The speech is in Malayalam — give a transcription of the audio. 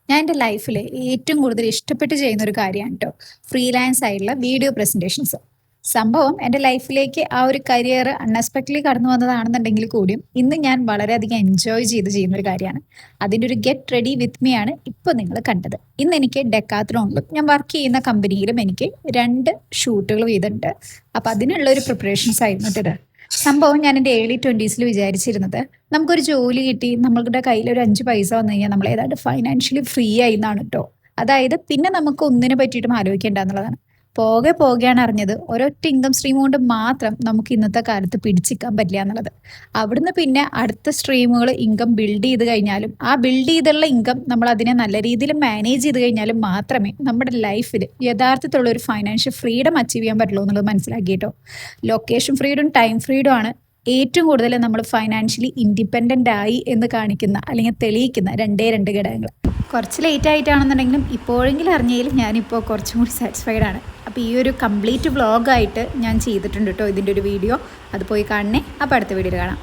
ഞാൻ എൻ്റെ ലൈഫിൽ ഏറ്റവും കൂടുതൽ ഇഷ്ടപ്പെട്ട് ചെയ്യുന്ന ഒരു കാര്യമാണ് കേട്ടോ ഫ്രീലാൻസ് ആയിട്ടുള്ള വീഡിയോ പ്രസൻറ്റേഷൻസ്. സംഭവം എൻ്റെ ലൈഫിലേക്ക് ആ ഒരു കരിയർ അൺഎക്സ്പെക്ടഡ്ലി കടന്നു വന്നതാണെന്നുണ്ടെങ്കിൽ കൂടിയും ഇന്ന് ഞാൻ വളരെയധികം എൻജോയ് ചെയ്ത് ചെയ്യുന്ന ഒരു കാര്യമാണ്. അതിൻ്റെ ഒരു ഗെറ്റ് റെഡി വിത്ത് മീ ആണ് ഇപ്പോൾ നിങ്ങൾ കണ്ടത്. ഇന്ന് എനിക്ക് ഡെക്കാത്ലോണിലും ഞാൻ വർക്ക് ചെയ്യുന്ന കമ്പനിയിലും എനിക്ക് 2 ഷൂട്ടുകൾ വീതമുണ്ട്. അപ്പോൾ അതിനുള്ള ഒരു പ്രിപ്പറേഷൻസ് ആയിരുന്നു ഇത്. സംഭവം ഞാൻ എൻ്റെ ഏർലി 20s വിചാരിച്ചിരുന്നത് നമുക്കൊരു ജോലി കിട്ടി നമ്മളുടെ കയ്യിൽ ഒരു 5 പൈസ വന്നു കഴിഞ്ഞാൽ നമ്മൾ ഏതാണ്ട് ഫൈനാൻഷ്യലി ഫ്രീ ആയി എന്നാണ് കേട്ടോ. അതായത് പിന്നെ നമുക്ക് ഒന്നിനെ പറ്റിയിട്ടും ആലോചിക്കേണ്ട എന്നുള്ളതാണ്. പോകെ പോകെയാണ് അറിഞ്ഞത് ഒരൊറ്റ ഇൻകം സ്ട്രീം കൊണ്ട് മാത്രം നമുക്ക് ഇന്നത്തെ കാലത്ത് പിടിച്ചിക്കാൻ പറ്റില്ല എന്നുള്ളത്. അവിടുന്ന് പിന്നെ അടുത്ത സ്ട്രീമുകൾ ഇൻകം ബിൽഡ് ചെയ്ത് കഴിഞ്ഞാലും ആ ബിൽഡ് ചെയ്തുള്ള ഇൻകം നമ്മൾ അതിനെ നല്ല രീതിയിൽ മാനേജ് ചെയ്ത് കഴിഞ്ഞാലും മാത്രമേ നമ്മുടെ ലൈഫിൽ യഥാർത്ഥത്തിലുള്ള ഒരു ഫൈനാൻഷ്യൽ ഫ്രീഡം അച്ചീവ് ചെയ്യാൻ പറ്റുള്ളൂ എന്നുള്ളത് മനസ്സിലാക്കി കേട്ടോ. ലൊക്കേഷൻ ഫ്രീഡം ടൈം ഫ്രീഡം ആണ് ഏറ്റവും കൂടുതൽ നമ്മൾ ഫൈനാൻഷ്യലി ഇൻഡിപെൻഡൻ്റ് ആയി എന്ന് കാണിക്കുന്ന അല്ലെങ്കിൽ തെളിയിക്കുന്ന രണ്ട് ഘടകങ്ങൾ. കുറച്ച് ലേറ്റ് ആയിട്ടാണെന്നുണ്ടെങ്കിലും ഇപ്പോഴെങ്കിലും അറിഞ്ഞതിൽ ഞാനിപ്പോൾ കുറച്ചും കൂടി സാറ്റിസ്ഫൈഡ് ആണ്. അപ്പോൾ ഈ ഒരു കംപ്ലീറ്റ് വ്ളോഗായിട്ട് ഞാൻ ചെയ്തിട്ടുണ്ട് കേട്ടോ ഇതിൻ്റെ ഒരു വീഡിയോ. അത് പോയി കാണണേ. അപ്പോൾ അടുത്ത വീഡിയോയിൽ കാണാം.